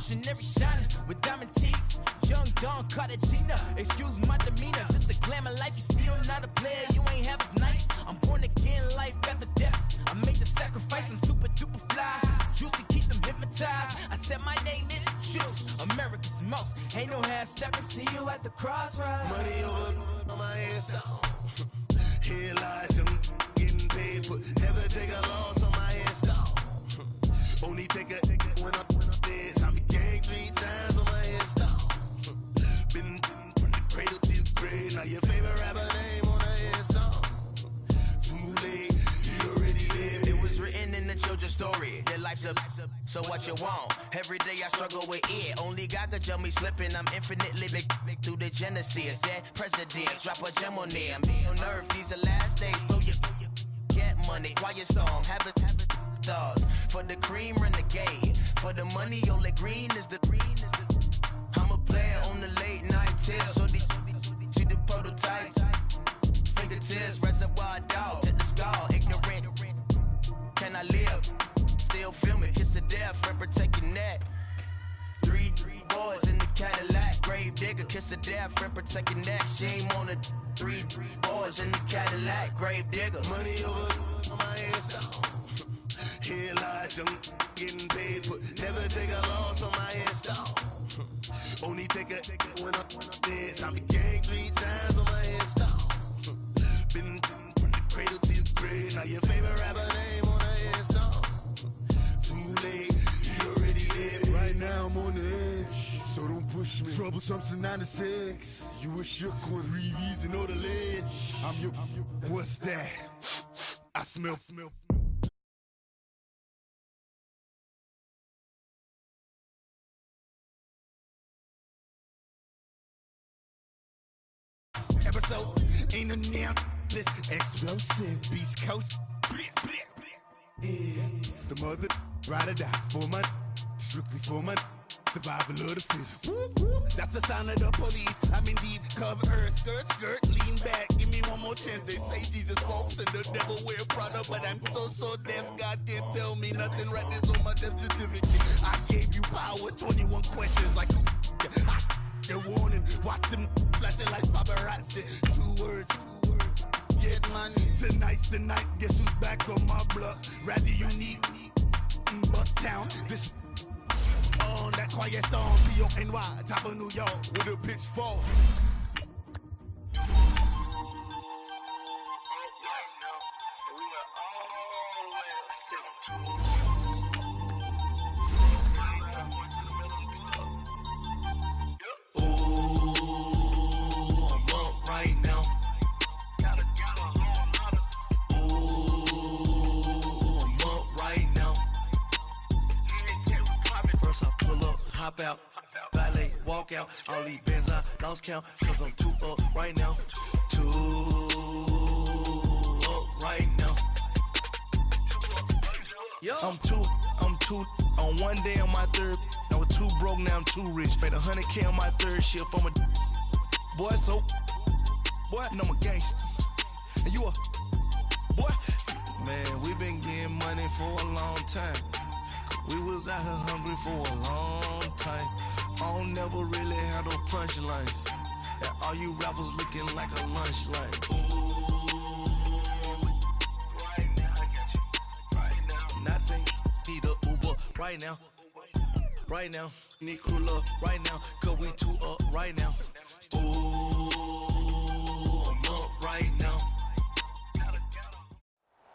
Revolutionary shining with diamond teeth. Young Don Cartagena, excuse my demeanor. This the glamour life, you still not a player, you ain't half as nice. I'm born again, life after death. I made the sacrifice, I'm super duper fly. Juicy, keep them hypnotized. I said my name is Juice, America's most. Ain't no half stepping, see you at the crossroads. Money over on my headstone. Here lies young, getting paid, but never take a loss on my headstone. Only take a when I'm dead. I be gang 3 times on my headstone. Been from the cradle to the grave. Now your favorite rapper name on the headstone. Too late, you already dead. It was written in the children's story. Their life's a so what you want? Every day I struggle with it. Only God could tell me slipping. I'm infinitely big through the genesis. Dead presidents, drop a gem on them. On earth, these the last days. Throw your get money, quiet storm, have it stars. For the cream, renegade. For the money, only green is the. I'm a player on the late night tips. So these see the prototype. Fingertips, reservoir dog, to the skull, ignorant. Can I live? Still film it, kiss to death, friend protect your neck. Three boys in the Cadillac, grave digger, kiss to death, friend protect your neck. Shame on the three boys in the Cadillac, grave digger. Money over on my headstone. Here lies young, getting paid, but never take a loss on my headstone. Only take a when I'm dead. I be gang 3 times on my headstone. Been from the cradle to the grave. Now your favorite rapper name on the headstone. Too late, you already dead. Right now I'm on the edge, so don't push me. Troublesome to 96. You a shook one, Reeves and all the ledge. I'm your. What's that? I smell. Episode ain't a damn this explosive Beast Coast. Yeah. The mother ride or die for my strictly for my survival of the fittest. That's the sound of the police. I'm in deep cover earth, skirt, lean back. Give me one more chance. They say Jesus walks and the devil wear Prada, but I'm so deaf. God can't tell me nothing. Right this on my death certificate. I gave you power. 21 questions like. The warning, watch them flashing like paparazzi. 2 words, get money. Tonight's the night, guess who's back on my block? Rather unique, Bucktown. This on that quiet storm, T-O-N-Y, top of New York with a pitchfork. Hop out, valet, walk out. All these bands I lost count, cause I'm too up right now. Too up right now. I'm too on one day on my third. I was too broke, now I'm too rich. Made 100K on my third shift. I'm a boy, so boy, and I'm a gangster. And you a boy. Man, we been getting money for a long time. We was out here hungry for a long time. I don't never really have no punchlines. And all you rappers looking like a lunch line. Right now, I got you. Right now. Nothing, need a Uber right now. Right now, need crew love right now. Cause we too up right now. Ooh, I'm up right now.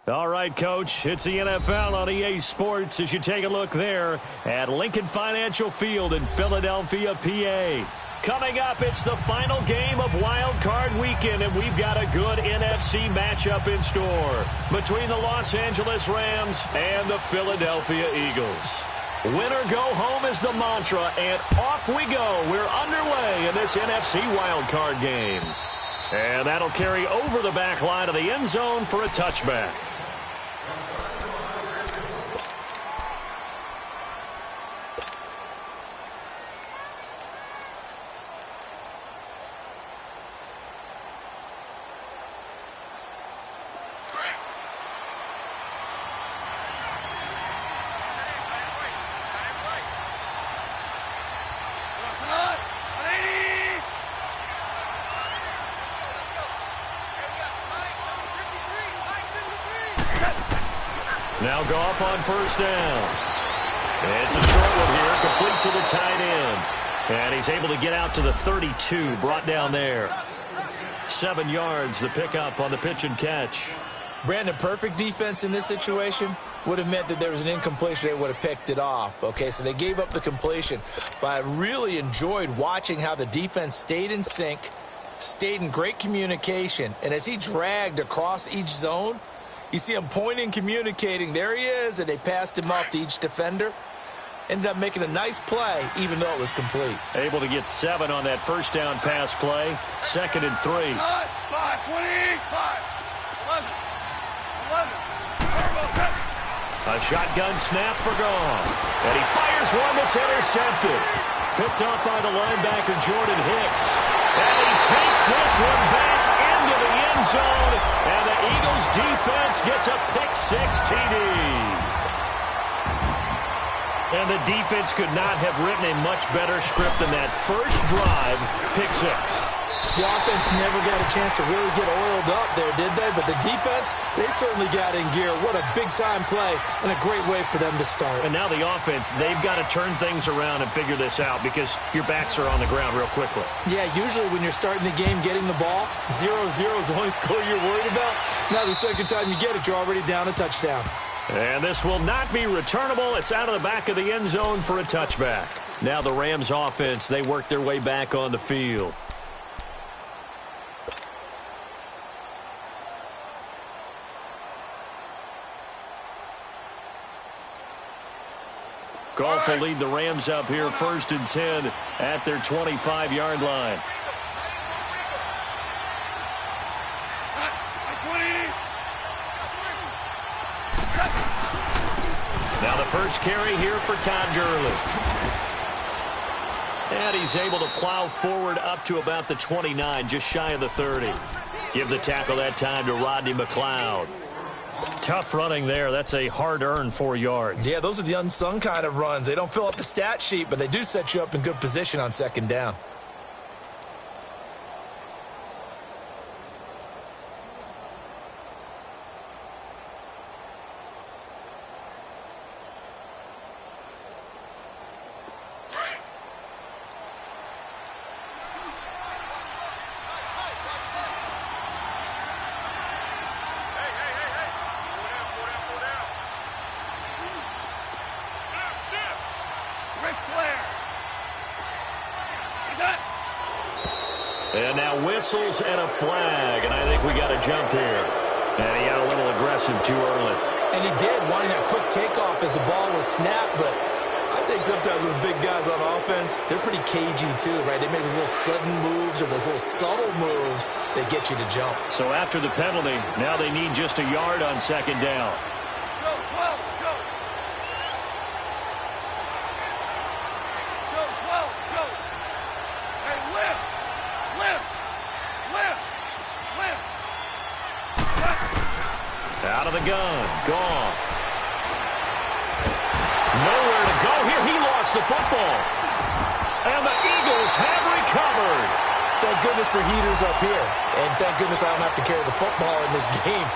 All right, Coach, it's the NFL on EA Sports as you take a look there at Lincoln Financial Field in Philadelphia, PA. Coming up, it's the final game of Wild Card Weekend, and we've got a good NFC matchup in store between the Los Angeles Rams and the Philadelphia Eagles. Win or go home is the mantra, and off we go. We're underway in this NFC Wild Card game. And that'll carry over the back line of the end zone for a touchback. Now Goff on first down. It's a short one here, complete to the tight end. And he's able to get out to the 32, brought down there. 7 yards, the pickup on the pitch and catch. Brandon, perfect defense in this situation would have meant that there was an incompletion. They would have picked it off. Okay, so they gave up the completion. But I really enjoyed watching how the defense stayed in sync, stayed in great communication. And as he dragged across each zone, you see him pointing, communicating. There he is, and they passed him off to each defender. Ended up making a nice play, even though it was complete. Able to get 7 on that first down pass play. 2nd and 3. 5, 20, 5, 11. A shotgun snap for Goff. And he fires one that's intercepted. Picked up by the linebacker, Jordan Hicks. And he takes this one back into the end zone. And the Eagles defense gets a pick-6 TD. And the defense could not have written a much better script than that first drive, pick-6. The offense never got a chance to really get oiled up there, did they? But the defense, they certainly got in gear. What a big-time play and a great way for them to start. And now the offense, they've got to turn things around and figure this out because your backs are on the ground real quickly. Yeah, usually when you're starting the game, getting the ball, 0-0 is the only score you're worried about. Now the second time you get it, you're already down a touchdown. And this will not be returnable. It's out of the back of the end zone for a touchback. Now the Rams offense, they work their way back on the field. Goff will lead the Rams up here 1st and 10 at their 25-yard line. Now the first carry here for Todd Gurley. And he's able to plow forward up to about the 29, just shy of the 30. Give the tackle that time to Rodney McLeod. Tough running there. That's a hard-earned 4 yards. Yeah, those are the unsung kind of runs. They don't fill up the stat sheet, but they do set you up in good position on 2nd down. And now whistles and a flag, and I think we got a jump here. And he got a little aggressive too early. And he did, wanting that quick takeoff as the ball was snapped, but I think sometimes those big guys on offense, they're pretty cagey too, right? They make those little sudden moves or those little subtle moves that get you to jump. So after the penalty, now they need just a yard on 2nd down. Go, 12, go. Go, 12, go. Hey, lift. Out of the gun, Goff. Nowhere to go here. He lost the football. And the Eagles have recovered. Thank goodness for heaters up here. And thank goodness I don't have to carry the football in this game.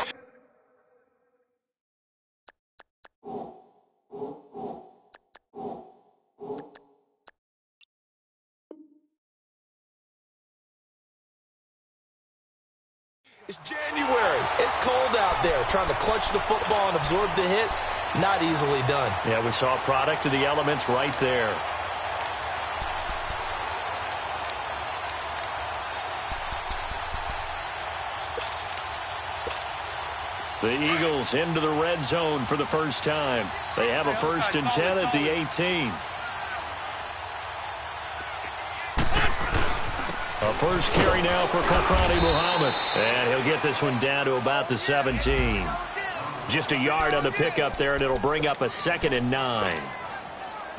It's January. It's cold out there. Trying to clutch the football and absorb the hits, not easily done. Yeah, we saw a product of the elements right there. The Eagles into the red zone for the first time. They have a 1st and 10 at the 18. A first carry now for Kafrani Muhammad. And he'll get this one down to about the 17. Just a yard on the pickup there, and it'll bring up a 2nd and 9.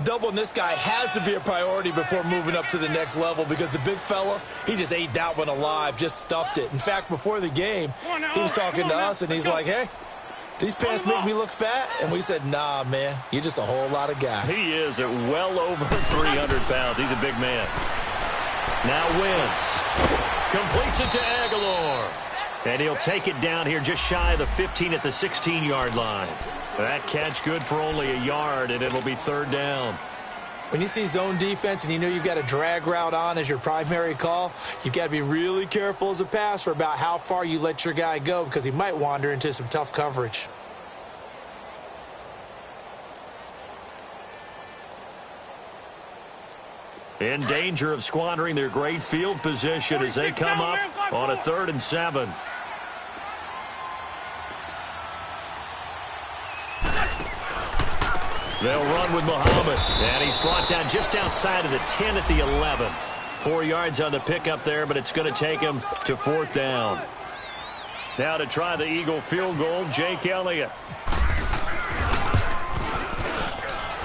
Doubling this guy has to be a priority before moving up to the next level because the big fella, he just ate that one alive, just stuffed it. In fact, before the game, he was talking to us, and he's like, hey, these pants make me look fat? And we said, nah, man, you're just a whole lot of guy. He is at well over 300 pounds. He's a big man. Now Wentz completes it to Aguilar. And he'll take it down here just shy of the 15 at the 16-yard line. That catch good for only a yard, and it'll be 3rd down. When you see zone defense and you know you've got a drag route on as your primary call, you've got to be really careful as a passer about how far you let your guy go because he might wander into some tough coverage. In danger of squandering their great field position as they come up on a 3rd and 7. They'll run with Muhammad, and he's brought down just outside of the 10 at the 11. 4 yards on the pickup there, but it's going to take him to 4th down. Now to try the Eagle field goal, Jake Elliott.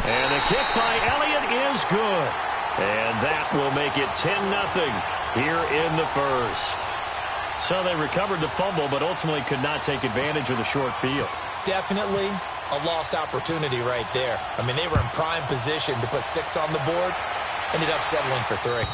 And the kick by Elliott is good. And that will make it 10-0 here in the first. So they recovered the fumble, but ultimately could not take advantage of the short field. Definitely a lost opportunity right there. I mean, they were in prime position to put 6 on the board. Ended up settling for 3.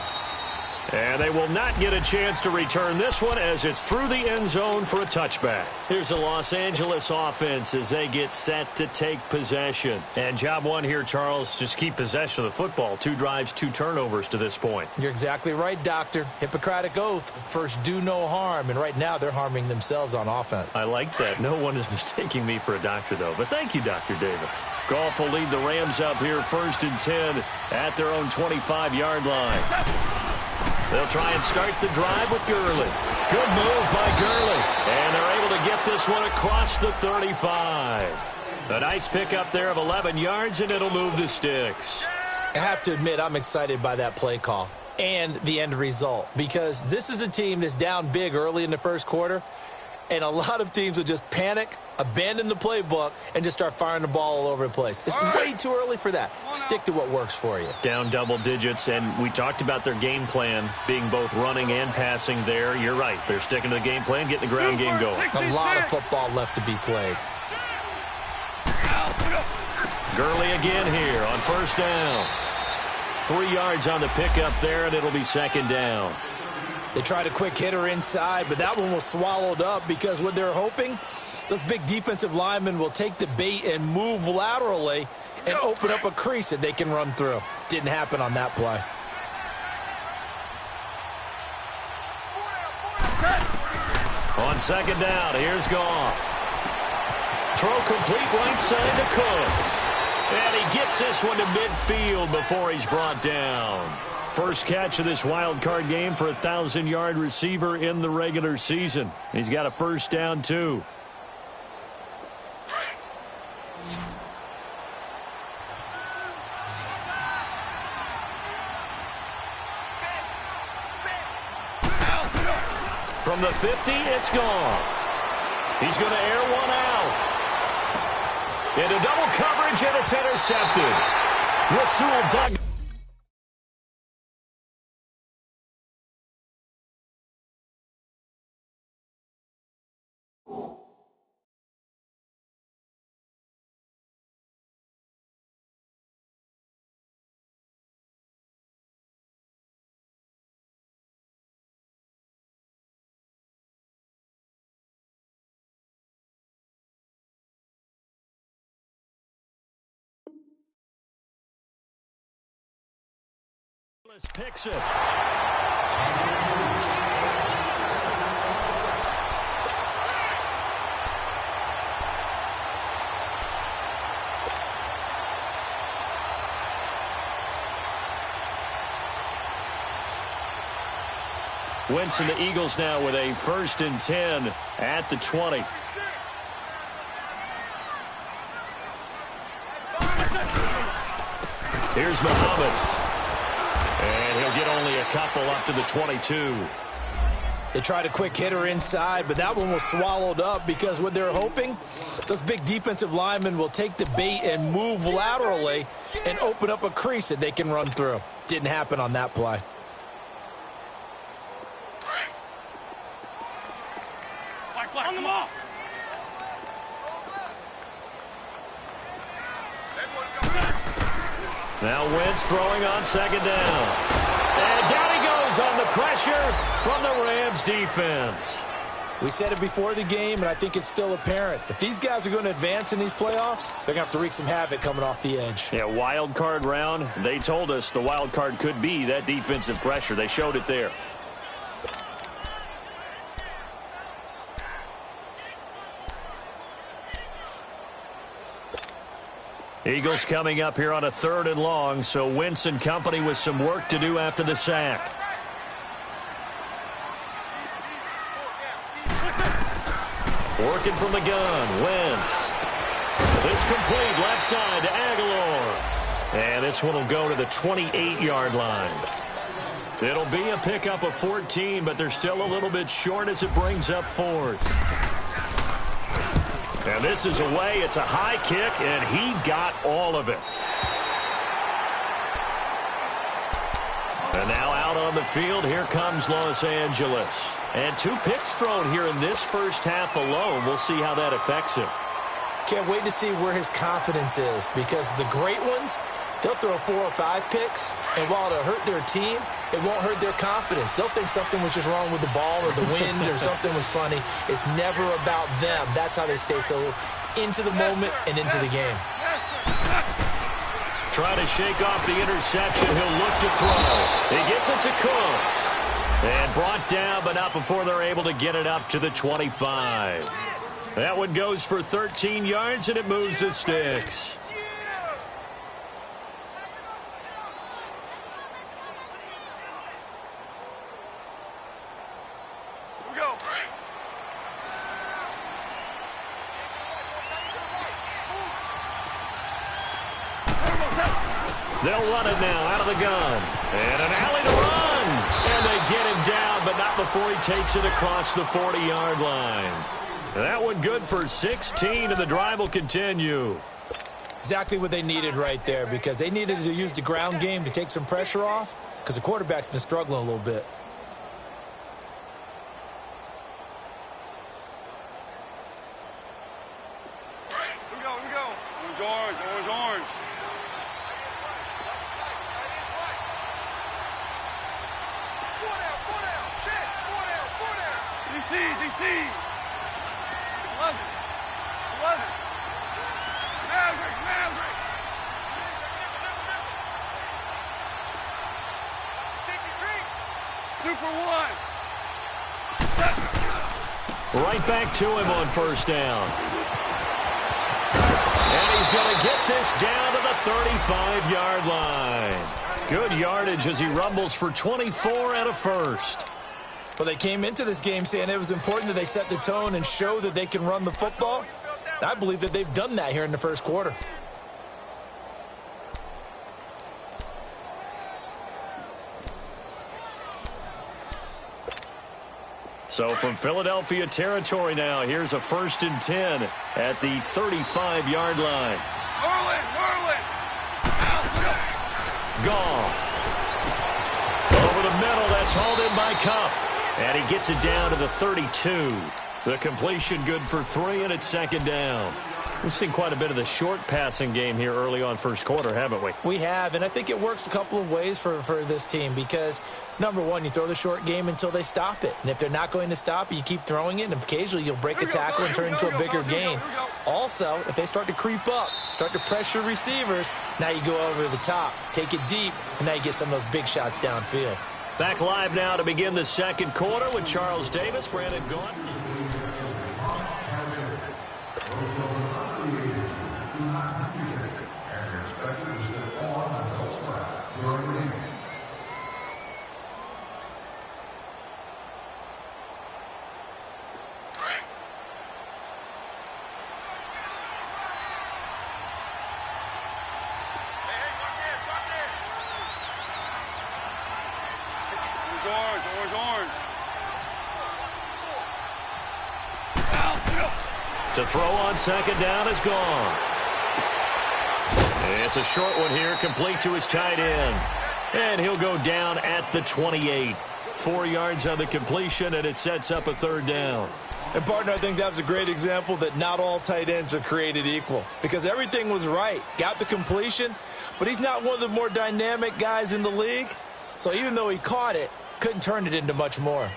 And they will not get a chance to return this one as it's through the end zone for a touchback. Here's the Los Angeles offense as they get set to take possession. And job one here, Charles, just keep possession of the football. 2 drives, 2 turnovers to this point. You're exactly right, Doctor. Hippocratic oath. First, do no harm. And right now, they're harming themselves on offense. I like that. No one is mistaking me for a doctor, though. But thank you, Dr. Davis. Goff will lead the Rams up here 1st and 10 at their own 25-yard line. They'll try and start the drive with Gurley. Good move by Gurley. And they're able to get this one across the 35. A nice pickup there of 11 yards, and it'll move the sticks. I have to admit, I'm excited by that play call and the end result because this is a team that's down big early in the first quarter, and a lot of teams will just panic, abandon the playbook, and just start firing the ball all over the place. It's way too early for that. Stick to what works for you. Down double digits, and we talked about their game plan being both running and passing there. You're right. They're sticking to the game plan, getting the ground game going. A lot of football left to be played. Gurley again here on 1st down. 3 yards on the pickup there, and it'll be 2nd down. They tried a quick hitter inside, but that one was swallowed up because what they're hoping, those big defensive linemen will take the bait and move laterally and open up a crease that they can run through. Didn't happen on that play. On 2nd down, here's Goff. Throw complete right side to Cooks. And he gets this one to midfield before he's brought down. First catch of this wild card game for a 1,000-yard receiver in the regular season. He's got a 1st down, too. From the 50, it's Goff. He's going to air one out. Into double coverage, and it's intercepted. Rasul Douglas. Picks it. Winston, the Eagles now with a 1st and 10 at the 20. Here's Muhammad. And he'll get only a couple up to the 22. They tried a quick hitter inside, but that one was swallowed up because what they're hoping, those big defensive linemen will take the bait and move laterally and open up a crease that they can run through. Didn't happen on that play. On the ball. Now Wentz throwing on 2nd down. And down he goes on the pressure from the Rams defense. We said it before the game, and I think it's still apparent. If these guys are going to advance in these playoffs, they're going to have to wreak some havoc coming off the edge. Yeah, wild card round. They told us the wild card could be that defensive pressure. They showed it there. Eagles coming up here on a 3rd and long, so Wentz and company with some work to do after the sack. Working from the gun, Wentz. This complete left side to Aguilar. And this one will go to the 28-yard line. It'll be a pickup of 14, but they're still a little bit short as it brings up 4th. And this is away. It's a high kick, and he got all of it. And now out on the field, here comes Los Angeles. And 2 picks thrown here in this first half alone. We'll see how that affects him. Can't wait to see where his confidence is, because the great ones, they'll throw 4 or 5 picks, and while it'll hurt their team, it won't hurt their confidence. They'll think something was just wrong with the ball or the wind or something was funny. It's never about them. That's how they stay so into the moment and into the game. Trying to shake off the interception. He'll look to throw. He gets it to Cooks. And brought down, but not before they're able to get it up to the 25. That one goes for 13 yards, and it moves the sticks. They'll run it now out of the gun. And an alley to run. And they get him down, but not before he takes it across the 40-yard line. That one good for 16, and the drive will continue. Exactly what they needed right there, because they needed to use the ground game to take some pressure off, because the quarterback's been struggling a little bit. Here we go. Orange. DC. 11. Maverick. Super 1. Right back to him on first down. And he's going to get this down to the 35-yard line. Good yardage as he rumbles for 24 and a first. Well, they came into this game saying it was important that they set the tone and show that they can run the football. And I believe that they've done that here in the first quarter. So from Philadelphia territory now, here's a 1st and 10 at the 35-yard line. Whirling. Goff. Over the middle, that's hauled in by Cup. And he gets it down to the 32. The completion good for 3, and it's 2nd down. We've seen quite a bit of the short passing game here early on first quarter, haven't we? We have, and I think it works a couple of ways for this team because, number one, you throw the short game until they stop it. And if they're not going to stop it, you keep throwing it, and occasionally you'll break a tackle and turn into a bigger gain. Also, if they start to creep up, start to pressure receivers, now you go over the top, take it deep, and now you get some of those big shots downfield. Back live now to begin the second quarter with Charles Davis, Brandon Gaudin. Orange. To throw on second down is gone. It's a short one here, complete to his tight end. And he'll go down at the 28. 4 yards on the completion, and it sets up a 3rd down. And, partner, I think that was a great example that not all tight ends are created equal because everything was right. Got the completion, but he's not one of the more dynamic guys in the league. So even though he caught it, couldn't turn it into much more.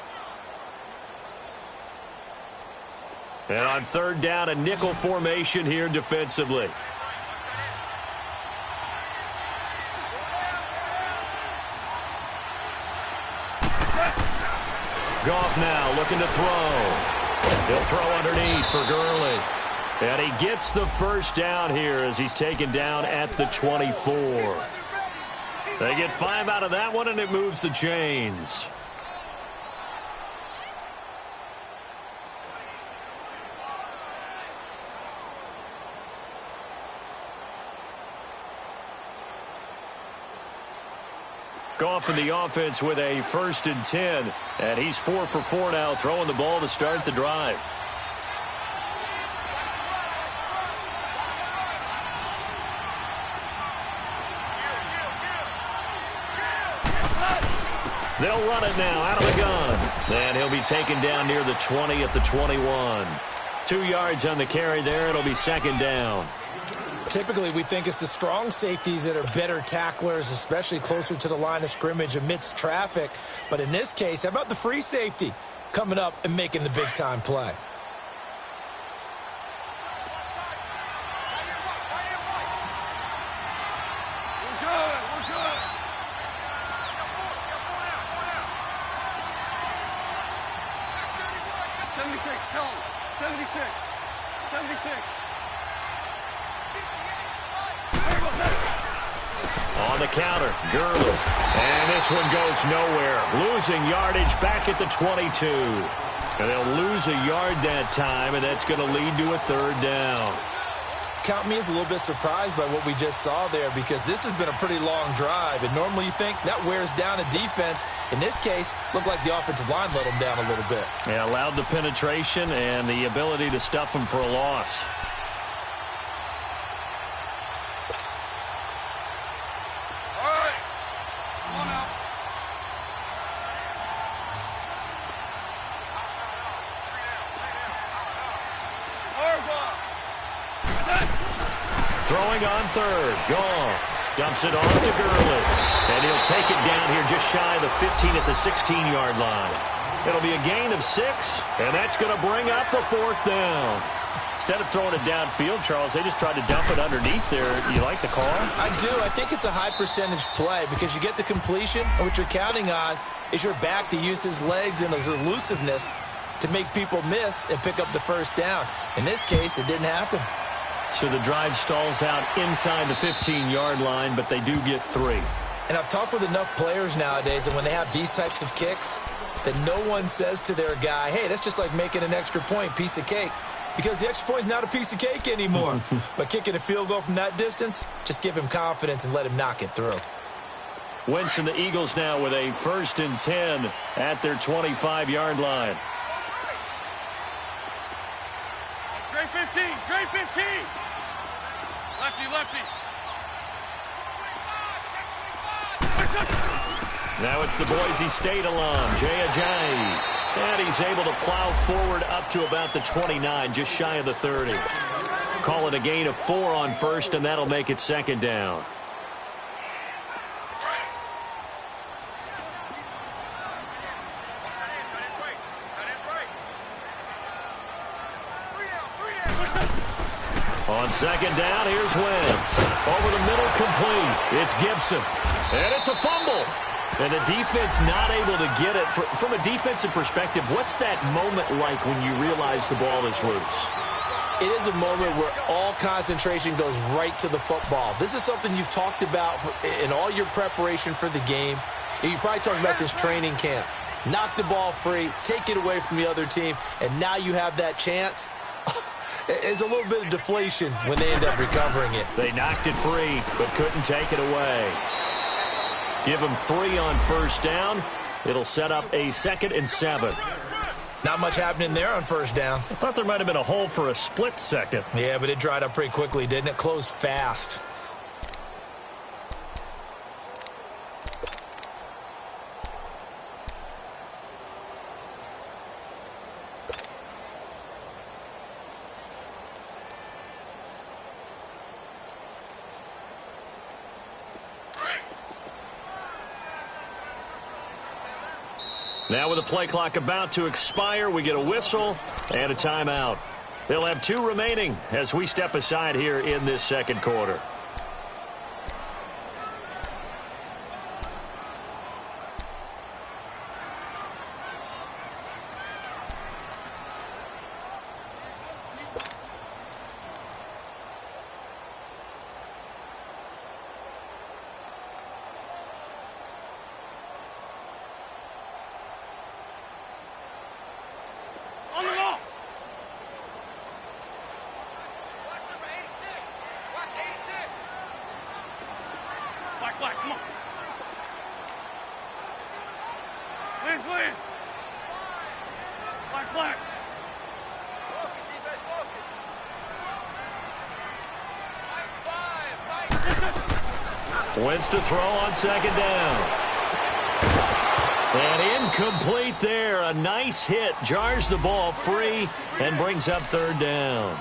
And on third down, a nickel formation here defensively. Goff now looking to throw. He'll throw underneath for Gurley. And he gets the first down here as he's taken down at the 24. They get 5 out of that one, and it moves the chains. Goff in the offense with a 1st and 10. And he's 4 for 4 now, throwing the ball to start the drive. They'll run it now out of the gun. And he'll be taken down near the 20 at the 21. 2 yards on the carry there. It'll be 2nd down. Typically, we think it's the strong safeties that are better tacklers, especially closer to the line of scrimmage amidst traffic. But in this case, how about the free safety coming up and making the big-time play? We're good. We're good. 76, tell him. 76. 76. On the counter, Gurley. And this one goes nowhere. Losing yardage back at the 22. And they'll lose a yard that time, and that's going to lead to a 3rd down. Count me as a little bit surprised by what we just saw there, because this has been a pretty long drive, and normally you think that wears down a defense. In this case, looked like the offensive line let them down a little bit. Yeah, allowed the penetration and the ability to stuff them for a loss. Throwing on 3rd. Goff dumps it off to Gurley. And he'll take it down here just shy of the 15 at the 16-yard line. It'll be a gain of 6, and that's going to bring up the 4th down. Instead of throwing it downfield, Charles, they just tried to dump it underneath there. You like the call? I do. I think it's a high-percentage play because you get the completion, and what you're counting on is your back to use his legs and his elusiveness to make people miss and pick up the 1st down. In this case, it didn't happen. So the drive stalls out inside the 15-yard line, but they do get 3. And I've talked with enough players nowadays, and when they have these types of kicks, that no one says to their guy, hey, that's just like making an extra point, piece of cake. Because the extra point is not a piece of cake anymore. But kicking a field goal from that distance, just give him confidence and let him knock it through. Wentz and the Eagles now with a 1st and 10 at their 25-yard line. Great 15. Great 15. Lefty, lefty. Now it's the Boise State alum, Jay Ajayi. And he's able to plow forward up to about the 29, just shy of the 30. Call it a gain of 4 on 1st, and that'll make it 2nd down. On 2nd down, here's Wentz. Over the middle, complete. It's Gibson. And it's a fumble. And the defense not able to get it. From a defensive perspective, what's that moment like when you realize the ball is loose? It is a moment where all concentration goes right to the football. This is something you've talked about in all your preparation for the game. You probably talked about since training camp. Knock the ball free, take it away from the other team, and now you have that chance. There's a little bit of deflation when they end up recovering it. They knocked it free, but couldn't take it away. Give them 3 on 1st down. It'll set up a 2nd and 7. Not much happening there on 1st down. I thought there might have been a hole for a split second. Yeah, but it dried up pretty quickly, didn't it? Closed fast. Now with the play clock about to expire, we get a whistle and a timeout. They'll have 2 remaining as we step aside here in this second quarter. Black, come on. Please, please. Black. Focus, defense, focus. Wentz to throw on second down. And incomplete there. A nice hit. Jars the ball free and brings up third down.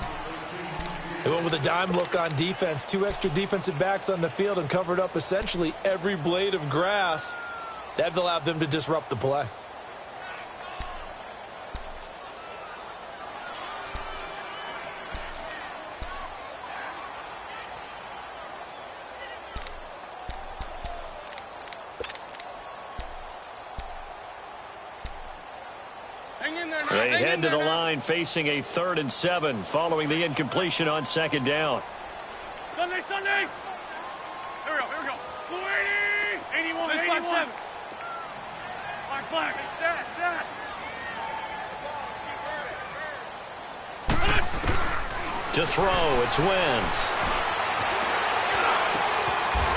They went with a dime look on defense. 2 extra defensive backs on the field and covered up essentially every blade of grass. That allowed them to disrupt the play. They head to the line facing a 3rd and 7 following the incompletion on second down. Sunday. Here we go. 81, 81. Black. Stat. To throw, it's Wentz.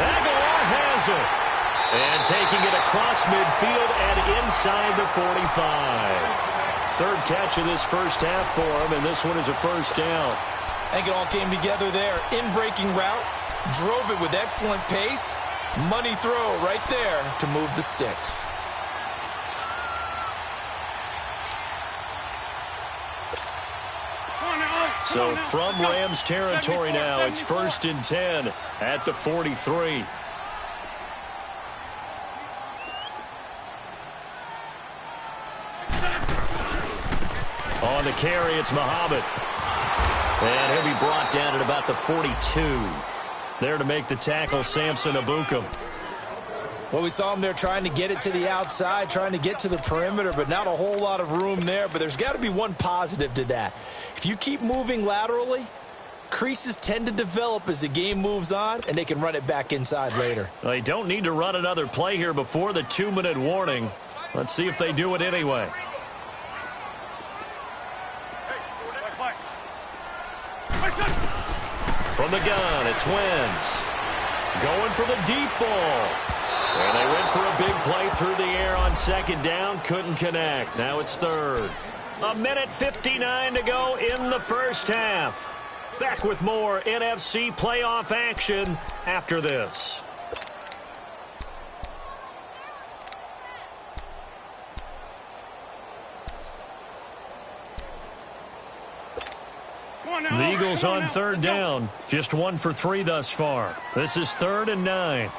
Aguilar has it. And taking it across midfield and inside the 45. 3rd catch of this first half for him, and this one is a first down. I think it all came together there. In-breaking route, drove it with excellent pace. Money throw right there to move the sticks. So from Rams territory now, it's 1st and 10 at the 43. On the carry, it's Muhammad. And he'll be brought down at about the 42. There to make the tackle, Samson Abukum. Well, we saw him there trying to get it to the outside, trying to get to the perimeter, but not a whole lot of room there. But there's got to be one positive to that. If you keep moving laterally, creases tend to develop as the game moves on, and they can run it back inside later. They don't need to run another play here before the 2-minute warning. Let's see if they do it anyway. From the gun, it's Wentz. Going for the deep ball. And they went for a big play through the air on second down. Couldn't connect. Now it's 3rd. 1:59 to go in the first half. Back with more NFC playoff action after this. The Eagles on 3rd down. Just 1 for 3 thus far. This is 3rd and 9.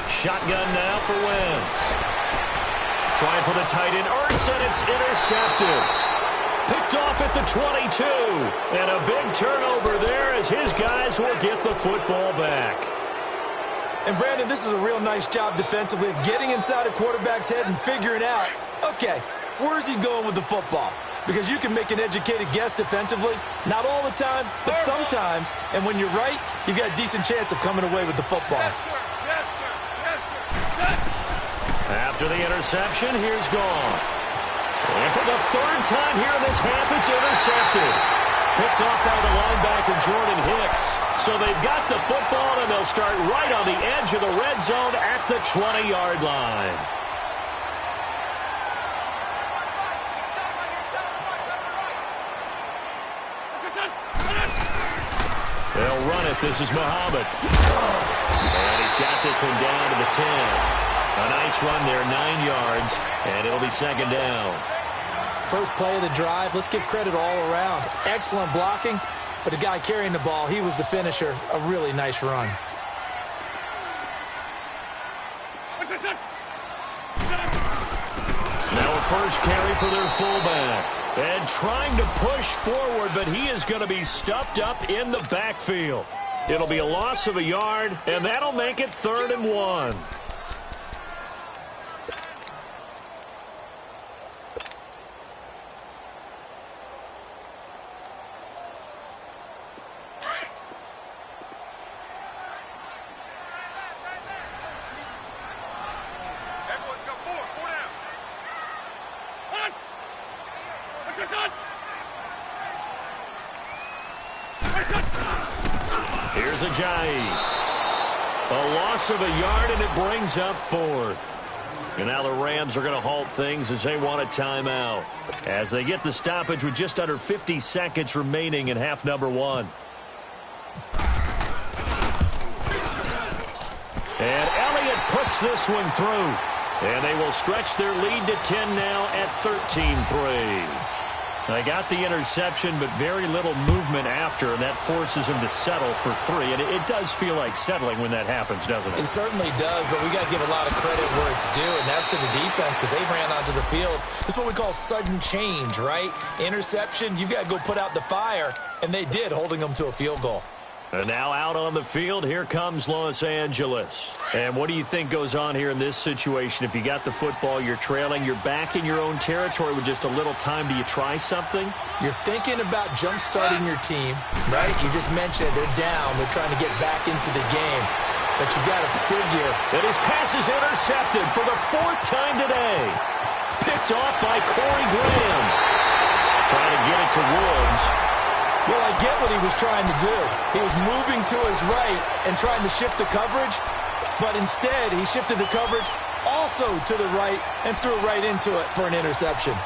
Shotgun now for Wentz. Trying for the tight end. Ertz, and it's intercepted. Picked off at the 22. And a big turnover there as his guys will get the football back. And, Brandon, this is a real nice job defensively of getting inside a quarterback's head and figuring out, okay, where's he going with the football? Because you can make an educated guess defensively. Not all the time, but sometimes. And when you're right, you've got a decent chance of coming away with the football. After the interception, here's Goff. And for the 3rd time here in this half, it's intercepted. Picked off by the linebacker, Jordan Hicks. So they've got the football, and they'll start right on the edge of the red zone at the 20-yard line. They'll run it. This is Muhammad. And he's got this one down to the 10. A nice run there, 9 yards, and it'll be 2nd down. First play of the drive. Let's give credit all around. Excellent blocking, but the guy carrying the ball, he was the finisher. A really nice run. Now first carry for their fullback. And trying to push forward, but he is going to be stuffed up in the backfield. It'll be a loss of a yard, and that'll make it 3rd and 1. Everyone's got 4 down. On! Attention! Here's Ajayi. A loss of a yard, and it brings up 4th. And now the Rams are going to halt things as they want a timeout, as they get the stoppage with just under 50 seconds remaining in half number 1. And Elliott puts this one through. And they will stretch their lead to 10 now at 13-3. They got the interception, but very little movement after, and that forces them to settle for 3. And it does feel like settling when that happens, doesn't it? It certainly does, but we got to give a lot of credit where it's due, and that's to the defense because they ran onto the field. This is what we call sudden change, right? Interception, you've got to go put out the fire, and they did, holding them to a field goal. And now out on the field, here comes Los Angeles. And what do you think goes on here in this situation? If you got the football, you're trailing, you're back in your own territory with just a little time. Do you try something? You're thinking about jump-starting your team, right? You just mentioned they're down. They're trying to get back into the game. But you got to figure that his pass is intercepted for the 4th time today. Picked off by Corey Graham. Trying to get it to Woods. Well, I get what he was trying to do. He was moving to his right and trying to shift the coverage, but instead he shifted the coverage also to the right and threw right into it for an interception.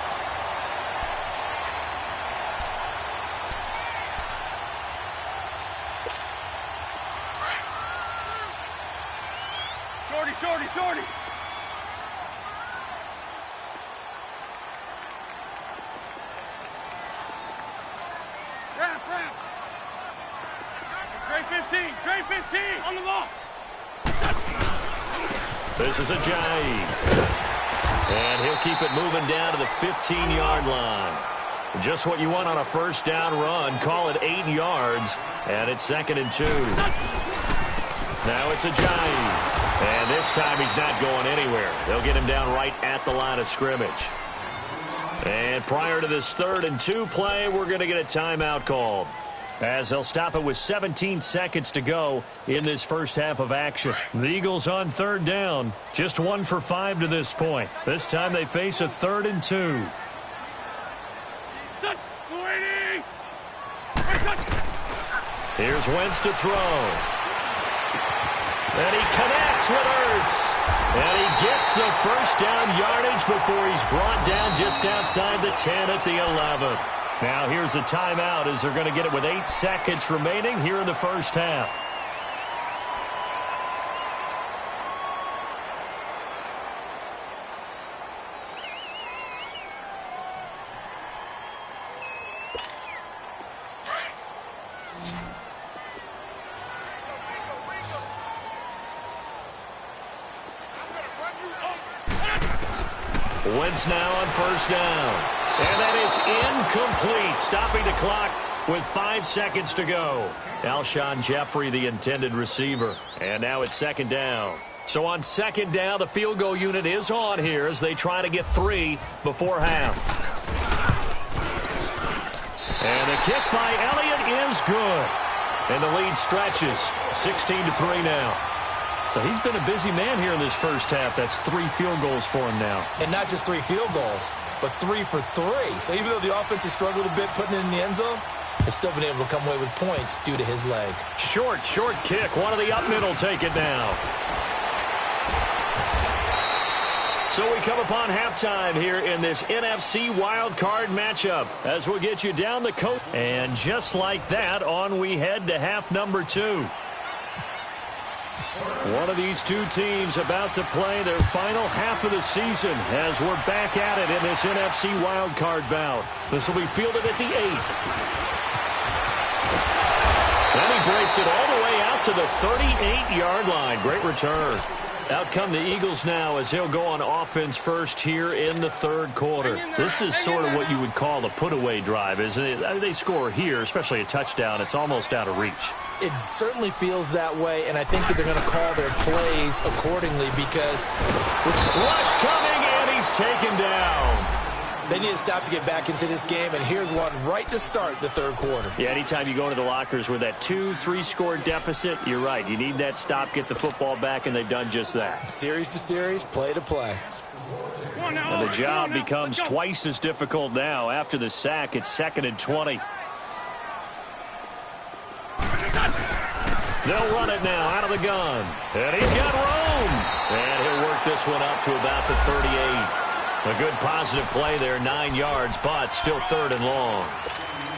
Shorty! Trey 15, on the ball. This is Ajayi. And he'll keep it moving down to the 15-yard line. Just what you want on a first down run. Call it 8 yards, and it's 2nd and 2. Now it's Ajayi. And this time he's not going anywhere. They'll get him down right at the line of scrimmage. And prior to this 3rd and 2 play, we're going to get a timeout called, as they'll stop it with 17 seconds to go in this first half of action. The Eagles on 3rd down, just 1 for 5 to this point. This time they face a 3rd and 2. Here's Wentz to throw. And he connects with Ertz. And he gets the first down yardage before he's brought down just outside the 10 at the 11. Now here's a timeout as they're going to get it with 8 seconds remaining here in the first half. Wentz now on first down. And that is incomplete, stopping the clock with 5 seconds to go. Alshon Jeffrey, the intended receiver. And now it's 2nd down. So on 2nd down, the field goal unit is on here as they try to get 3 before half. And the kick by Elliott is good. And the lead stretches 16-3 now. So he's been a busy man here in this first half. That's 3 field goals for him now. And not just 3 field goals, but 3 for 3. So even though the offense has struggled a bit putting it in the end zone, they've still been able to come away with points due to his leg. Short kick. One of the up middle take it now. So we come upon halftime here in this NFC wildcard matchup as we'll get you down the coast. And just like that, on we head to half number 2. One of these two teams about to play their final half of the season as we're back at it in this NFC wildcard bout. This will be fielded at the 8th. Then he breaks it all the way out to the 38-yard line. Great return. Out come the Eagles now as he'll go on offense first here in the third quarter. This is sort of what you would call a put-away drive, isn't it? They score here, especially a touchdown. It's almost out of reach. It certainly feels that way, and I think that they're going to call their plays accordingly because rush coming, and he's taken down. They need to stop to get back into this game, and here's one right to start the third quarter. Yeah, anytime you go into the lockers with that 2-3 score deficit, you're right. You need that stop, get the football back, and they've done just that. Series to series, play to play. And the job becomes twice as difficult now. After the sack, it's 2nd and 20. They'll run it now out of the gun. And he's got room. And he'll work this one up to about the 38. A good positive play there, 9 yards, but still 3rd and long.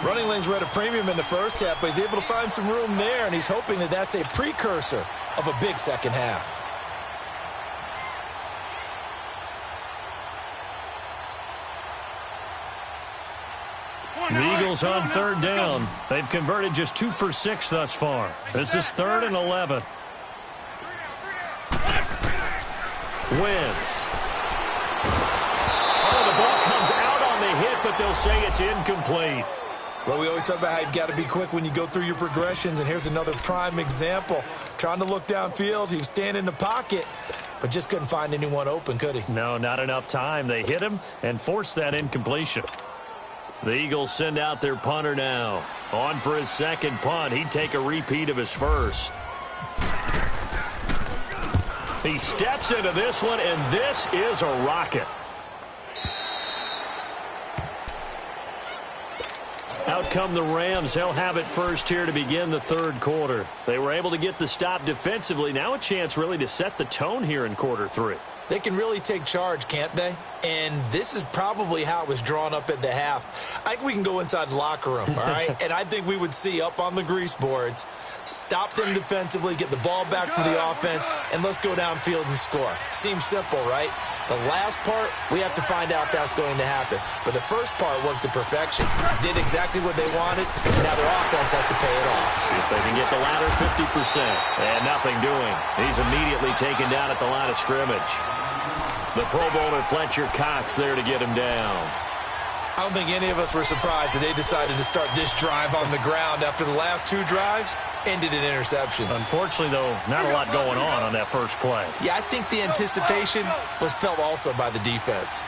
Running lanes were at a premium in the first half, but he's able to find some room there, and he's hoping that that's a precursor of a big second half. The Eagles on 3rd down. They've converted just 2 for 6 thus far. This is 3rd and 11. Wentz. Oh, the ball comes out on the hit, but they'll say it's incomplete. Well, we always talk about how you've got to be quick when you go through your progressions, and here's another prime example. Trying to look downfield, he was standing in the pocket, but just couldn't find anyone open, could he? No, not enough time. They hit him and forced that incompletion. The Eagles send out their punter now. On for his second punt. He'd take a repeat of his first. He steps into this one, and this is a rocket. Out come the Rams. They'll have it first here to begin the third quarter. They were able to get the stop defensively. Now a chance really to set the tone here in quarter 3. They can really take charge, can't they? And this is probably how it was drawn up at the half. I think we can go inside the locker room, all right? And I think we would see up on the grease boards, stop them defensively, get the ball back for the offense, and let's go downfield and score. Seems simple, right? The last part, we have to find out if that's going to happen. But the first part worked to perfection. Did exactly what they wanted, and now their offense has to pay it off. See if they can get the latter 50%. And nothing doing. He's immediately taken down at the line of scrimmage. The Pro Bowler Fletcher Cox there to get him down. I don't think any of us were surprised that they decided to start this drive on the ground after the last 2 drives ended in interceptions. Unfortunately, though, not a lot going on that first play. Yeah, I think the anticipation was felt also by the defense.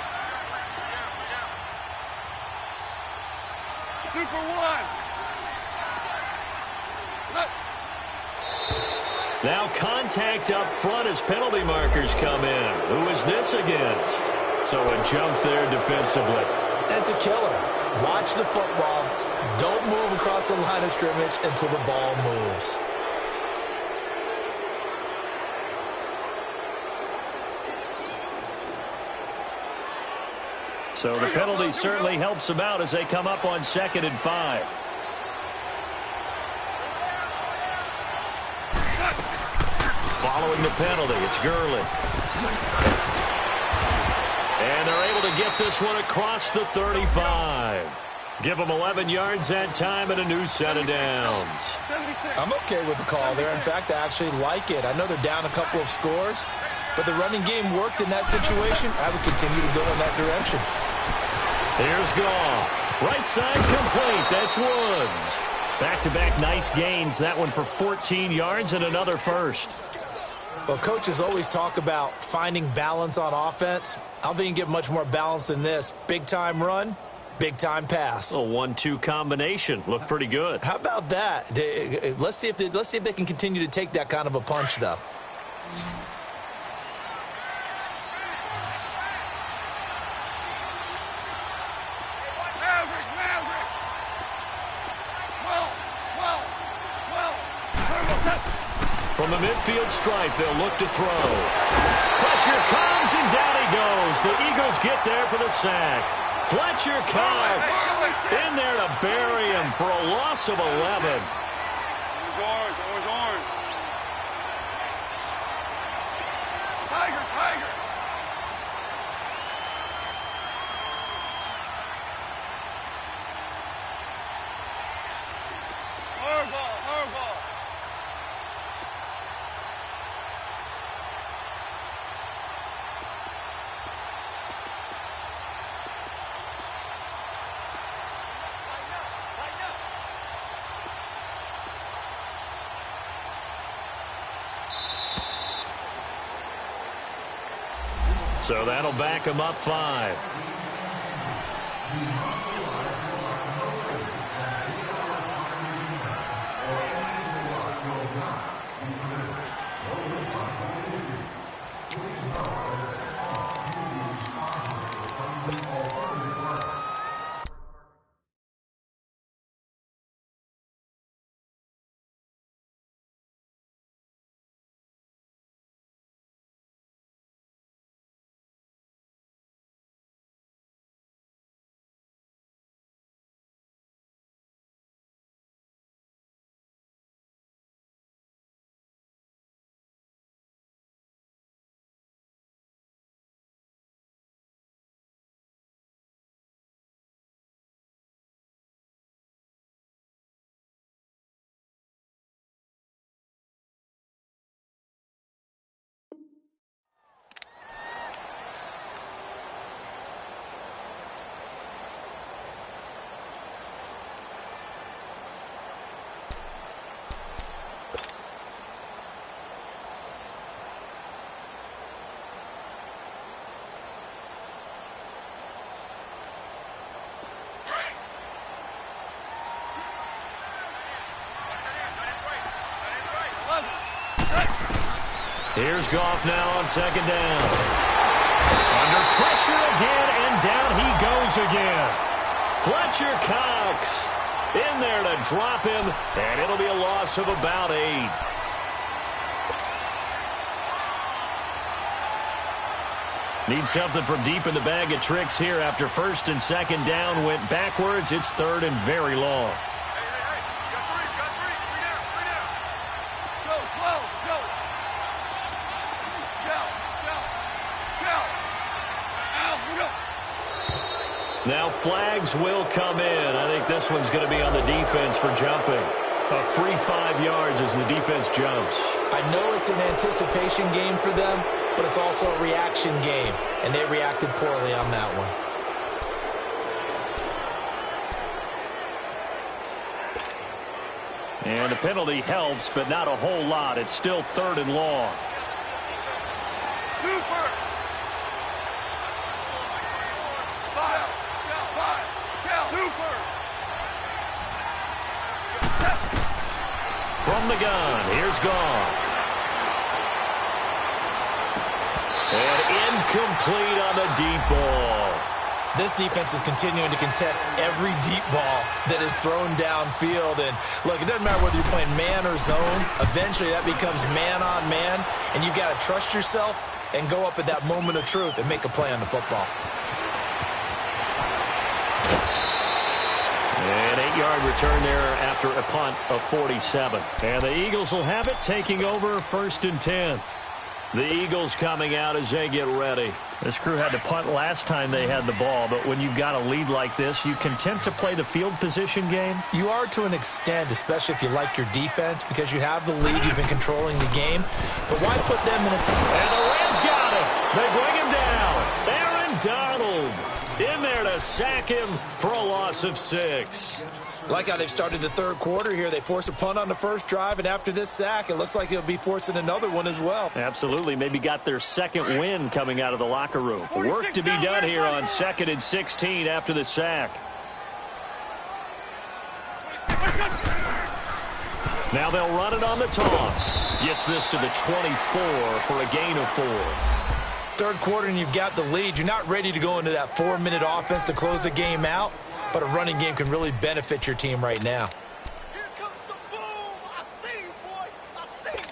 Super 1. Now contact up front as penalty markers come in. Who is this against? So a jump there defensively. That's a killer. Watch the football. Don't move across the line of scrimmage until the ball moves. So the penalty certainly helps them out as they come up on 2nd and 5. Following the penalty, it's Gurley. And they're able to get this one across the 35. Give them 11 yards that time and a new set of downs. I'm okay with the call there. In fact, I actually like it. I know they're down a couple of scores, but the running game worked in that situation. I would continue to go in that direction. Here's Goff. Right side complete. That's Woods. Back-to-back nice gains. That one for 14 yards and another first. Well, coaches always talk about finding balance on offense. I don't think you can get much more balance than this. Big-time run, big-time pass. A 1-2 combination. Looked pretty good. How about that? Let's see if they can continue to take that kind of a punch, though. From the midfield stripe, they'll look to throw. Pressure comes, and down he goes. The Eagles get there for the sack. Fletcher Cox in there to bury him for a loss of 11. Orange. Tiger. Hardball. So that'll back them up 5. Here's Goff now on 2nd down. Under pressure again, and down he goes again. Fletcher Cox in there to drop him, and it'll be a loss of about 8. Need something from deep in the bag of tricks here after 1st and 2nd down went backwards. It's 3rd and very long. Now flags will come in. I think this one's going to be on the defense for jumping. A free 5 yards as the defense jumps. I know it's an anticipation game for them, but it's also a reaction game, and they reacted poorly on that one. And a penalty helps, but not a whole lot. It's still 3rd and long. From the gun, here's Goff. And incomplete on the deep ball. This defense is continuing to contest every deep ball that is thrown downfield. And, look, it doesn't matter whether you're playing man or zone. Eventually that becomes man on man, and you've got to trust yourself and go up at that moment of truth and make a play on the football. An 8-yard return there after a punt of 47. And the Eagles will have it, taking over 1st and 10. The Eagles coming out as they get ready. This crew had to punt last time they had the ball, but when you've got a lead like this, you content to play the field position game? You are to an extent, especially if you like your defense, because you have the lead, you've been controlling the game. But why put them in a time? And the Rams got him. They bring him down. Aaron Donald in there to sack him for a loss of 6. Like how they've started the 3rd quarter here. They force a punt on the first drive, and after this sack, it looks like they'll be forcing another one as well. Absolutely. Maybe got their 2nd win coming out of the locker room. Work to be done here on 2nd and 16 after the sack. Now they'll run it on the toss. Gets this to the 24 for a gain of 4. 3rd quarter, and you've got the lead. You're not ready to go into that 4-minute offense to close the game out. But a running game can really benefit your team right now. Here comes the boom. I see you, boy. I see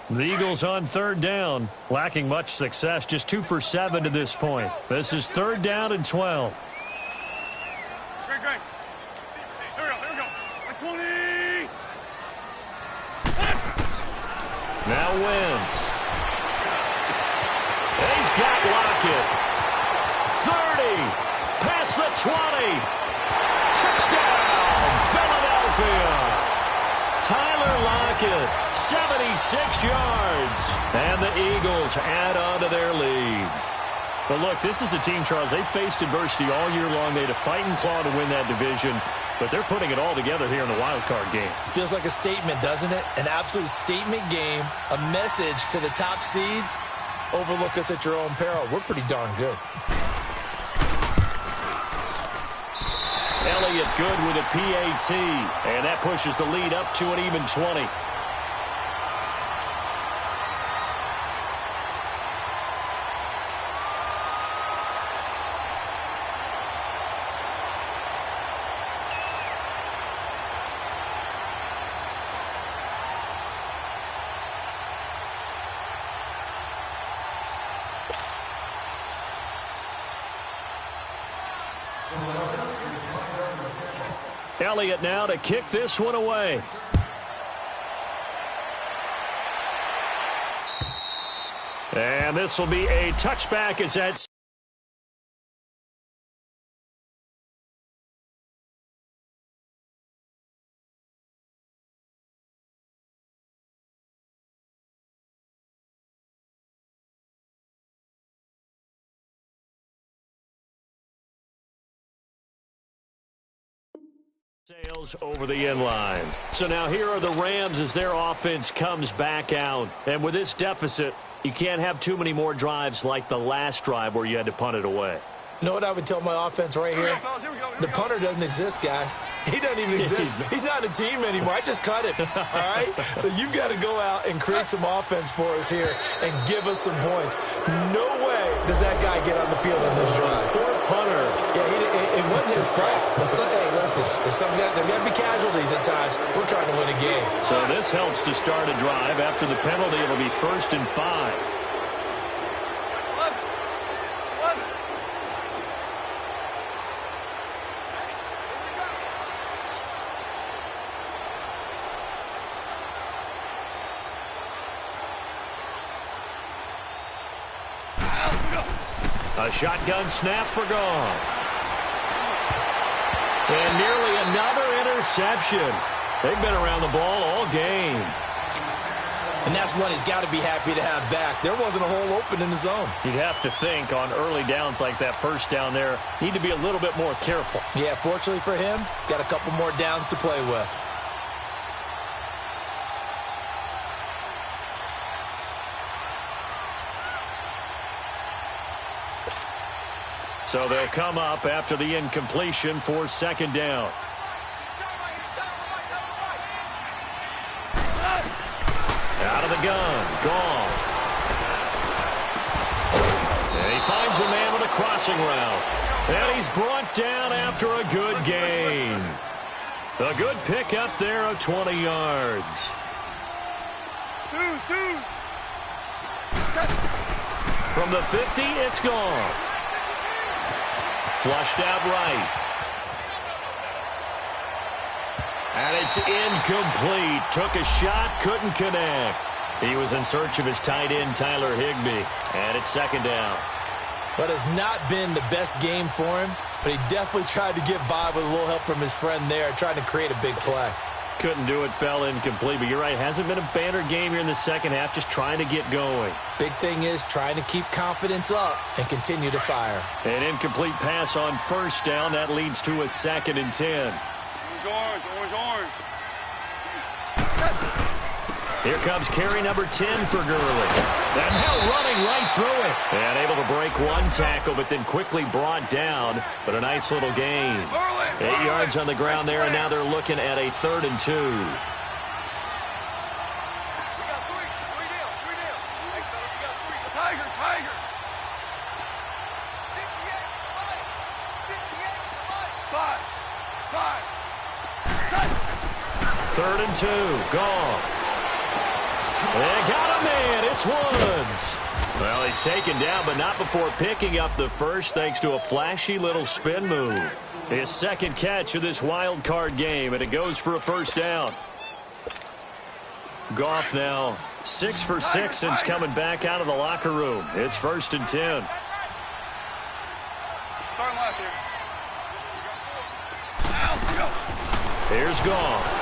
you. The Eagles on 3rd down, lacking much success, just 2 for 7 to this point. This is 3rd down and 12. Great. Here we go. Like 20. Now Wentz. He's got Lockett. 30, past the 20, touchdown, Philadelphia. Tyler Lockett, 76 yards, and the Eagles add on to their lead. But look, this is a team, Charles, they faced adversity all year long. They had to fight and claw to win that division, but they're putting it all together here in the wild card game. Feels like a statement, doesn't it? An absolute statement game, a message to the top seeds. overlook us at your own peril. We're pretty darn good. Elliott good with a PAT, and that pushes the lead up to an even 20. Elliott now to kick this one away. And this will be a touchback as that's sails over the inline. So now here are the Rams as their offense comes back out. And with this deficit, you can't have too many more drives like the last drive where you had to punt it away. You know what I would tell my offense right here? The punter doesn't exist, guys. He doesn't even exist. He's not a team anymore. I just cut him, all right? So you've got to go out and create some offense for us here and give us some points. No way does that guy get on the field on this drive. Poor punter. Yeah, it wasn't his fault. But hey, listen, there's got to be casualties at times. We're trying to win a game. So this helps to start a drive. After the penalty, it'll be 1st and 5. A shotgun snap for Goff. And nearly another interception. They've been around the ball all game. And that's one he's got to be happy to have back. There wasn't a hole open in the zone. You'd have to think on early downs like that first down there, need to be a little bit more careful. Yeah, fortunately for him, got a couple more downs to play with. So they'll come up after the incompletion for 2nd down. Out of the gun, Goff. And he finds a man with a crossing route. And he's brought down after a good gain. A good pick up there of 20 yards. From the 50, it's Goff. Flushed out right. And it's incomplete. Took a shot, couldn't connect. He was in search of his tight end, Tyler Higbee. And it's 2nd down. But it's not been the best game for him, but he definitely tried to get by with a little help from his friend there, trying to create a big play. Couldn't do it, fell incomplete. But you're right, hasn't been a banner game here in the second half, just trying to get going. Big thing is trying to keep confidence up and continue to fire. An incomplete pass on 1st down. That leads to a 2nd and 10. Orange. Here comes carry number 10 for Gurley. And now running right through it. And able to break one tackle, but then quickly brought down. But a nice little gain. 8 yards on the ground there, and now they're looking at a 3rd and 2. Third and 2, Goff. They got a man, it's Woods. Well, he's taken down, but not before picking up the first, thanks to a flashy little spin move. His 2nd catch of this wild card game, and it goes for a 1st down. Goff now 6 for 6 since coming back out of the locker room. It's 1st and 10. Start left here. Here's Goff.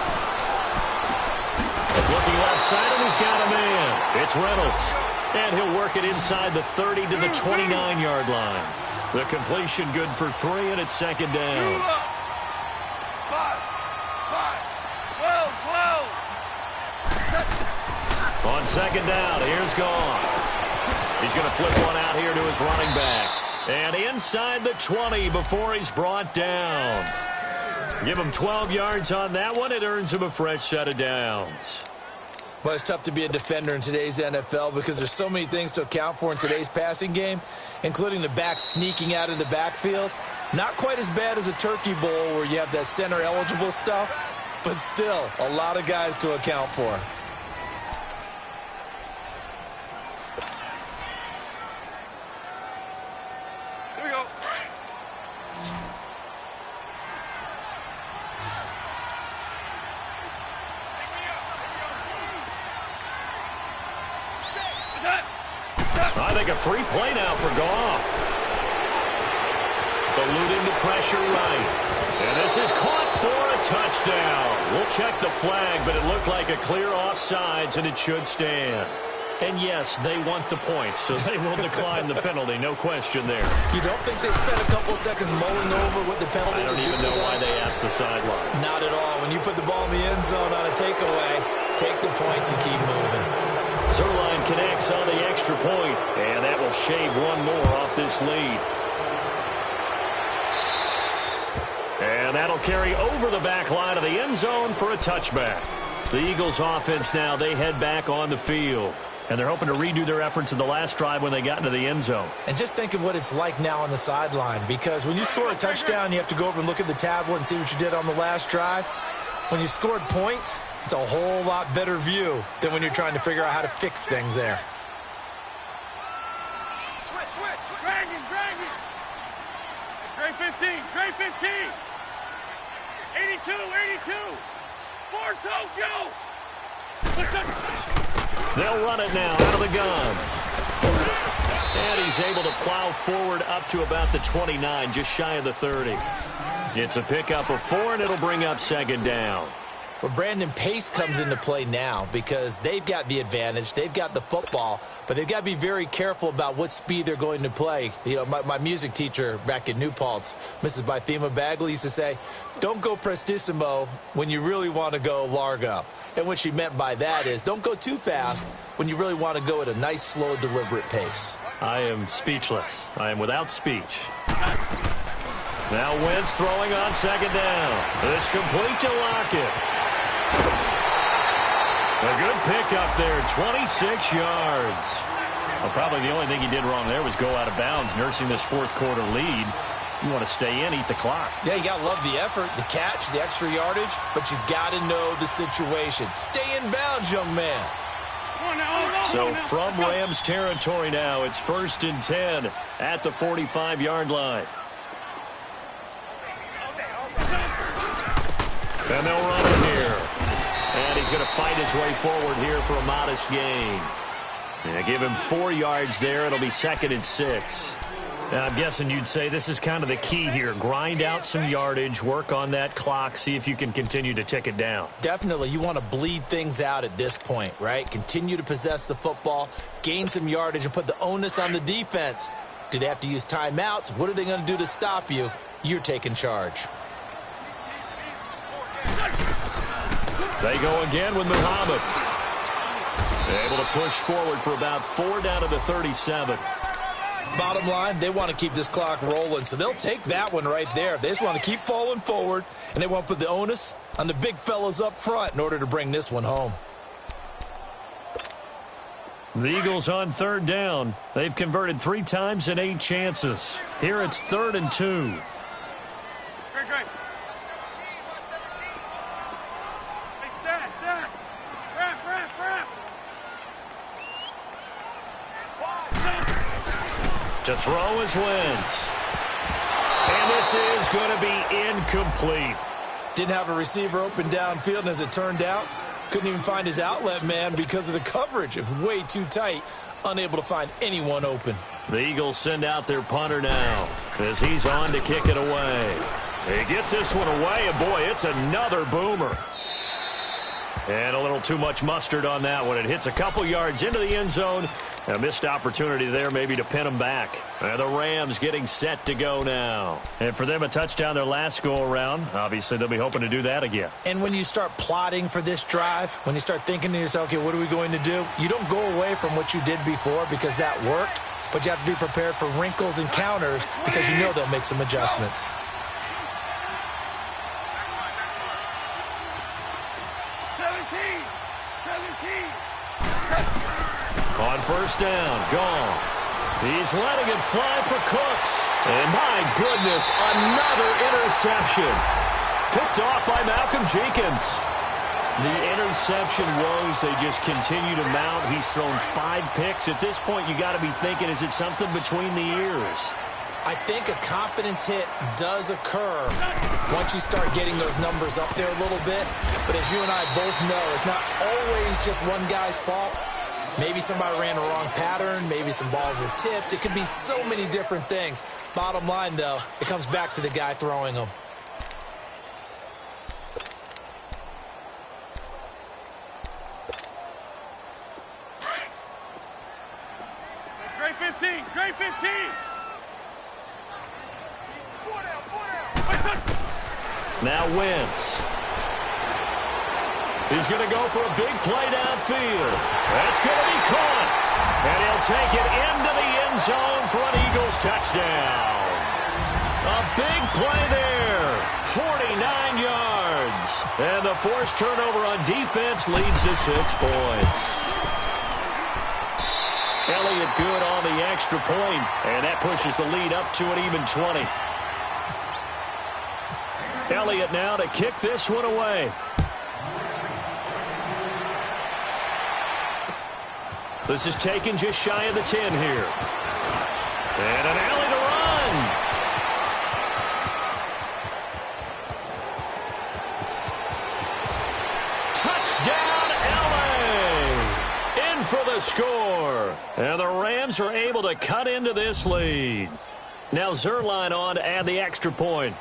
Looking left side, and he's got a man. It's Reynolds. And he'll work it inside the 30 to the 29-yard line. The completion good for 3, and it's 2nd down. 12. On 2nd down, here's Goff. He's going to flip one out here to his running back. And inside the 20 before he's brought down. Give him 12 yards on that one. It earns him a fresh set of downs. Well, it's tough to be a defender in today's NFL because there's so many things to account for in today's passing game, including the back sneaking out of the backfield. Not quite as bad as a turkey bowl where you have that center-eligible stuff, but still a lot of guys to account for. Here we go. I think a free play now for Goff. Eluding the pressure right. And this is caught for a touchdown. We'll check the flag, but it looked like a clear offsides, and it should stand. And yes, they want the points, so they will decline the penalty, no question there. You don't think they spent a couple seconds mulling over what the penalty I don't even know why they asked the sideline. Not at all. When you put the ball in the end zone on a takeaway, take the points and keep moving. Zerline connects on the extra point, and that will shave one more off this lead. And that'll carry over the back line of the end zone for a touchback. The Eagles offense now, they head back on the field. And they're hoping to redo their efforts in the last drive when they got into the end zone. And just think of what it's like now on the sideline, because when you score a touchdown, you have to go over and look at the tablet and see what you did on the last drive. When you scored points, it's a whole lot better view than when you're trying to figure out how to fix things there. Switch. Drag him. Drag 15. 82. For Tokyo. They'll run it now out of the gun. And he's able to plow forward up to about the 29, just shy of the 30. It's a pickup of 4, and it'll bring up second down. Well, Brandon, pace comes into play now because they've got the advantage. They've got the football, but they've got to be very careful about what speed they're going to play. You know, my music teacher back in New Paltz, Mrs. Bythema Bagley, used to say, don't go prestissimo when you really want to go largo. And what she meant by that is don't go too fast when you really want to go at a nice, slow, deliberate pace. I am speechless. I am without speech. Now Wentz throwing on second down. This complete to Lockett. A good pickup there, 26 yards. Well, probably the only thing he did wrong there was go out of bounds, nursing this fourth quarter lead. You want to stay in, eat the clock. Yeah, you got to love the effort, the catch, the extra yardage, but you got to know the situation. Stay in bounds, young man. So from Rams territory now, it's 1st and 10 at the 45-yard line. And they'll run it here. And he's going to fight his way forward here for a modest gain. And give him 4 yards there. It'll be 2nd and 6. Now, I'm guessing you'd say this is kind of the key here. Grind out some yardage, work on that clock, see if you can continue to tick it down. Definitely. You want to bleed things out at this point, right? Continue to possess the football, gain some yardage, and put the onus on the defense. Do they have to use timeouts? What are they going to do to stop you? You're taking charge. They go again with Muhammad. Able to push forward for about 4 down to the 37. Bottom line, they want to keep this clock rolling, so they'll take that one right there. They just want to keep falling forward, and they want to put the onus on the big fellas up front in order to bring this one home. The Eagles on 3rd down. They've converted 3 times in 8 chances. Here it's 3rd and 2. To throw is Wentz. And this is going to be incomplete. Didn't have a receiver open downfield, and as it turned out, couldn't even find his outlet man because of the coverage. It was way too tight, unable to find anyone open. The Eagles send out their punter now as he's on to kick it away. He gets this one away, and boy, it's another boomer. And a little too much mustard on that one. It hits a couple yards into the end zone, A missed opportunity there maybe to pin them back. And the Rams getting set to go now. And for them, a touchdown their last go-around. Obviously, they'll be hoping to do that again. And when you start plotting for this drive, when you start thinking to yourself, okay, what are we going to do? You don't go away from what you did before because that worked, but you have to be prepared for wrinkles and counters because you know they'll make some adjustments. On first down, gone. He's letting it fly for Cooks. And my goodness, another interception. Picked off by Malcolm Jenkins. The interception woes, they just continue to mount. He's thrown 5 picks. At this point, you got to be thinking, is it something between the ears? I think a confidence hit does occur once you start getting those numbers up there a little bit. But as you and I both know, it's not always just one guy's fault. Maybe somebody ran a wrong pattern. Maybe some balls were tipped. It could be so many different things. Bottom line, though, it comes back to the guy throwing them. Great 15. Great 15. Now Wentz. He's going to go for a big play downfield. That's going to be caught. And he'll take it into the end zone for an Eagles touchdown. A big play there. 49 yards. And the forced turnover on defense leads to 6 points. Elliott good on the extra point, and that pushes the lead up to an even 20. Elliott now to kick this one away. This is taken just shy of the 10 here. And an alley to run. Touchdown, LA! In for the score. And the Rams are able to cut into this lead. Now Zerline on to add the extra point.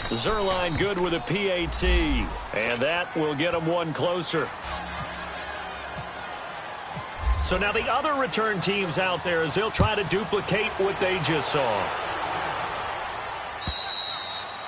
Zerline good with a PAT, and that will get him one closer. So now the other return teams out there as they'll try to duplicate what they just saw.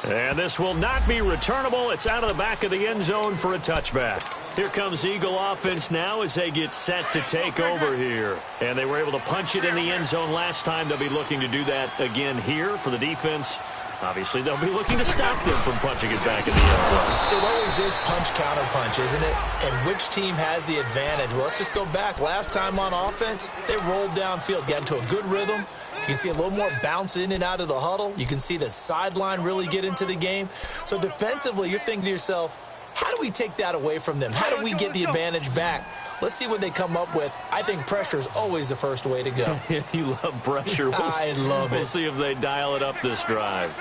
And this will not be returnable. It's out of the back of the end zone for a touchback. Here comes Eagle offense now as they get set to take over here. And they were able to punch it in the end zone last time. They'll be looking to do that again here for the defense. Obviously, they'll be looking to stop them from punching it back in the end zone. It always is punch-counter-punch, isn't it? And which team has the advantage? Well, let's just go back. Last time on offense, they rolled downfield, got into a good rhythm. You can see a little more bounce in and out of the huddle. You can see the sideline really get into the game. So defensively, you're thinking to yourself, how do we take that away from them? How do we get the advantage back? Let's see what they come up with. I think pressure is always the first way to go. You love pressure. I love it. We'll see if they dial it up this drive.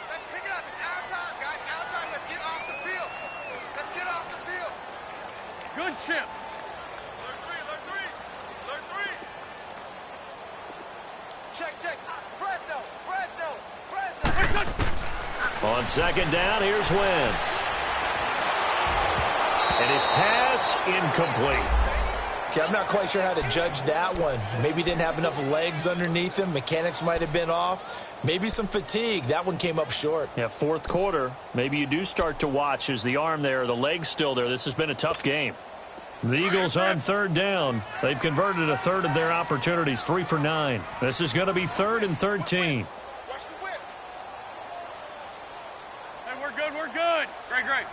Let's pick it up. It's our time, guys. Our time. Let's get off the field. Let's get off the field. Good chip. Alert three. Check. Fresno. On second down, here's Wentz. And his pass incomplete. Okay, I'm not quite sure how to judge that one. Maybe didn't have enough legs underneath him. Mechanics might have been off. Maybe some fatigue. That one came up short. Yeah, fourth quarter. Maybe you do start to watch as the arm there, the leg's still there. This has been a tough game. The Eagles on third down. They've converted a third of their opportunities, 3 for 9. This is going to be 3rd and 13. Watch the whip. Hey, we're good. Great.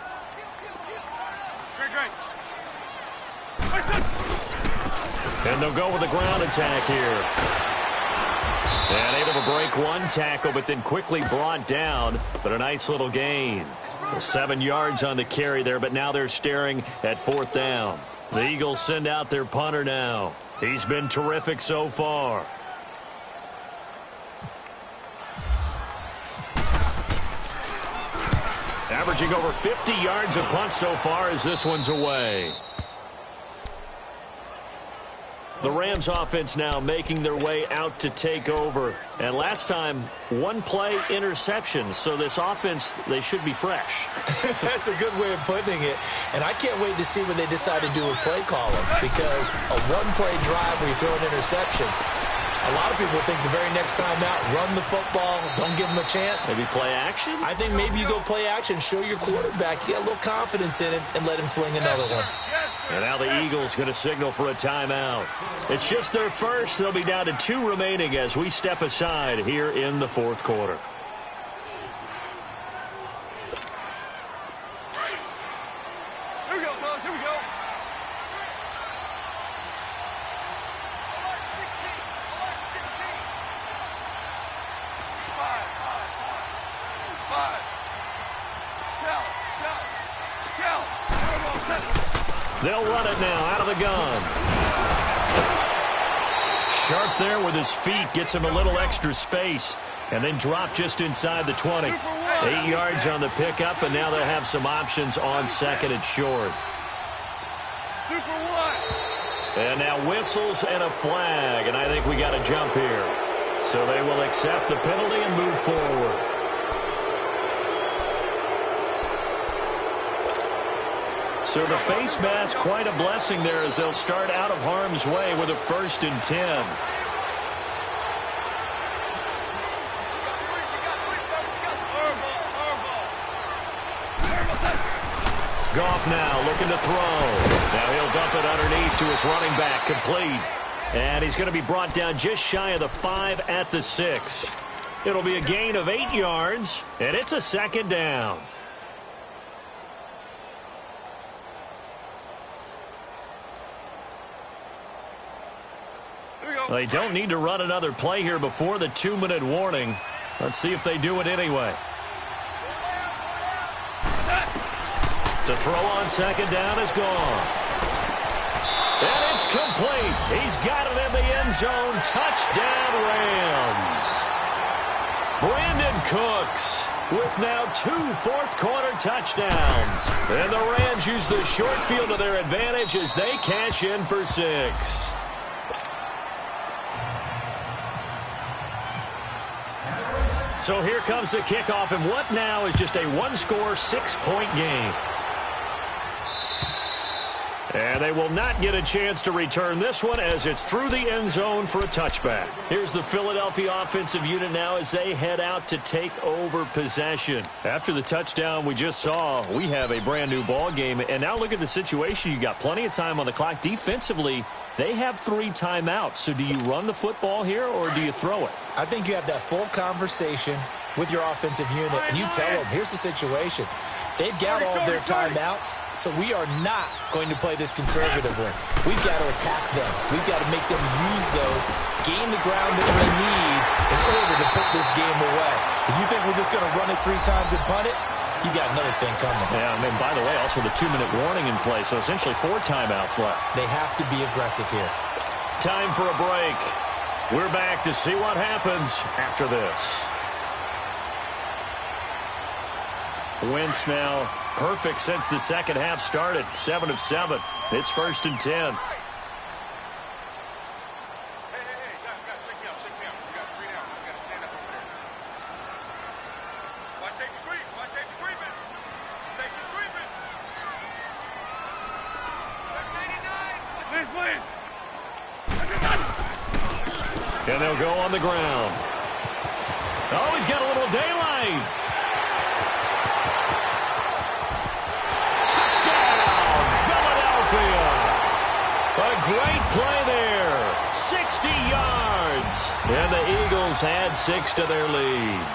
And they'll go with the ground attack here. And able to break one tackle, but then quickly brought down. But a nice little gain. 7 yards on the carry there, but now they're staring at 4th down. The Eagles send out their punter now. He's been terrific so far. Averaging over 50 yards a punt so far as this one's away. The Rams offense now making their way out to take over. And last time, one play interception. So this offense, they should be fresh. That's a good way of putting it. And I can't wait to see what they decide to do with play calling. Because a one-play drive where you throw an interception, a lot of people think the very next time out, run the football, don't give them a chance. Maybe play action? I think maybe you go play action, show your quarterback, you get a little confidence in it, and let him fling another one. And now the Eagles going to signal for a timeout. It's just their first. They'll be down to 2 remaining as we step aside here in the fourth quarter. Here we go, fellas. Here we go. Alert 16. Alert 16. 5. Shell. They'll run it now out of the gun. Sharp there with his feet. Gets him a little extra space. And then drop just inside the 20. 8 yards on the pickup, and now they have some options on second and short. Super one. And now whistles and a flag, and I think we got a jump here. So they will accept the penalty and move forward. So the face mask, quite a blessing there as they'll start out of harm's way with a 1st and 10. Goff now looking to throw. Now he'll dump it underneath to his running back, complete. And he's going to be brought down just shy of the 5 at the 6. It'll be a gain of 8 yards, and it's a 2nd down. They don't need to run another play here before the 2-minute warning. Let's see if they do it anyway. To throw on 2nd down is gone. And it's complete. He's got it in the end zone. Touchdown, Rams. Brandon Cooks with now 2 fourth-quarter touchdowns. And the Rams use the short field to their advantage as they cash in for 6. So here comes the kickoff, and what now is just a 1-score, 6-point game. And they will not get a chance to return this one as it's through the end zone for a touchback. Here's the Philadelphia offensive unit now as they head out to take over possession. After the touchdown we just saw, we have a brand new ball game. And now look at the situation. You got plenty of time on the clock. Defensively, they have 3 timeouts. So do you run the football here or do you throw it? I think you have that full conversation with your offensive unit, and you tell them, here's the situation. They've got all their timeouts, so we are not going to play this conservatively. We've got to attack them. We've got to make them use those, gain the ground that we need in order to put this game away. If you think we're just going to run it 3 times and punt it, you got another thing coming. Yeah, I mean, by the way, also the 2-minute warning in play, so essentially 4 timeouts left. They have to be aggressive here. Time for a break. We're back to see what happens after this. Wentz now perfect since the second half started. 7 of 7. It's 1st and 10. Hey, guys, check me out. You got 3 down. You got to stand up over there. Watch safety creep. Watch safety creeping. Safety's creeping. 789. Please. And they'll go on the ground. Oh, he's got a little daylight. Touchdown, Philadelphia. A great play there. 60 yards. And the Eagles add 6 to their lead.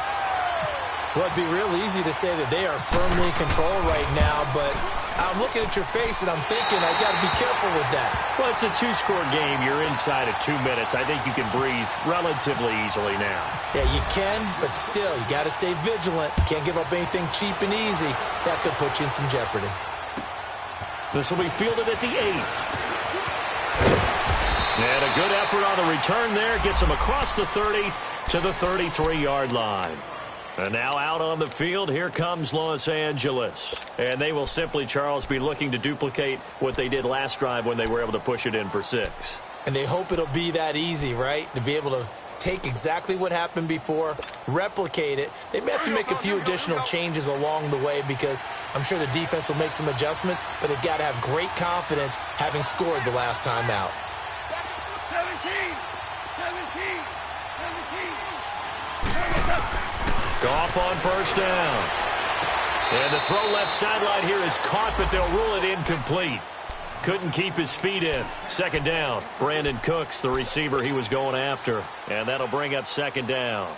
Well, it'd be real easy to say that they are firmly in control right now, but I'm looking at your face and I'm thinking I got to be careful with that. Well, it's a 2-score game. You're inside of 2 minutes. I think you can breathe relatively easily now. Yeah, you can, but still, you got to stay vigilant. Can't give up anything cheap and easy. That could put you in some jeopardy. This will be fielded at the 8. And a good effort on the return there. Gets him across the 30 to the 33-yard line. And now out on the field, here comes Los Angeles. And they will simply, Charles, be looking to duplicate what they did last drive when they were able to push it in for 6. And they hope it'll be that easy, right? To be able to take exactly what happened before, replicate it. They may have to make a few additional changes along the way because I'm sure the defense will make some adjustments, but they've got to have great confidence having scored the last time out. 17. Goff on first down. And the throw left sideline here is caught, but they'll rule it incomplete. Couldn't keep his feet in. Second down. Brandon Cooks, the receiver he was going after. And that'll bring up second down.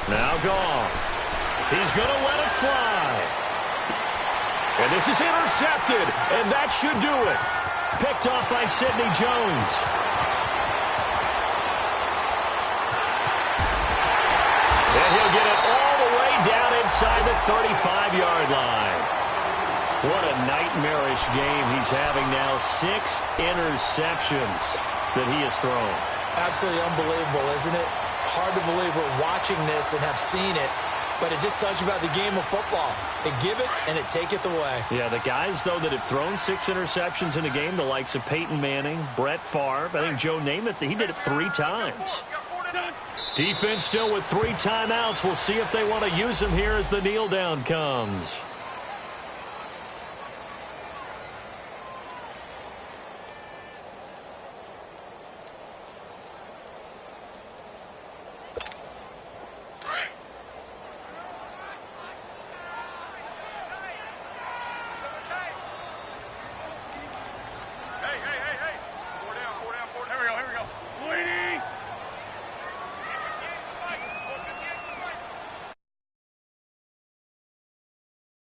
Now Goff. He's going to let it fly. And this is intercepted. And that should do it. Picked off by Sidney Jones. And he'll get it all the way down inside the 35-yard line. What a nightmarish game he's having now. 6 interceptions that he has thrown. Absolutely unbelievable, isn't it? Hard to believe we're watching this and have seen it. But it just tells you about the game of football. It giveth and it taketh away. Yeah, the guys, though, that have thrown 6 interceptions in a game, the likes of Peyton Manning, Brett Favre, I think Joe Namath, he did it 3 times. Defense still with 3 timeouts. We'll see if they want to use them here as the kneel down comes.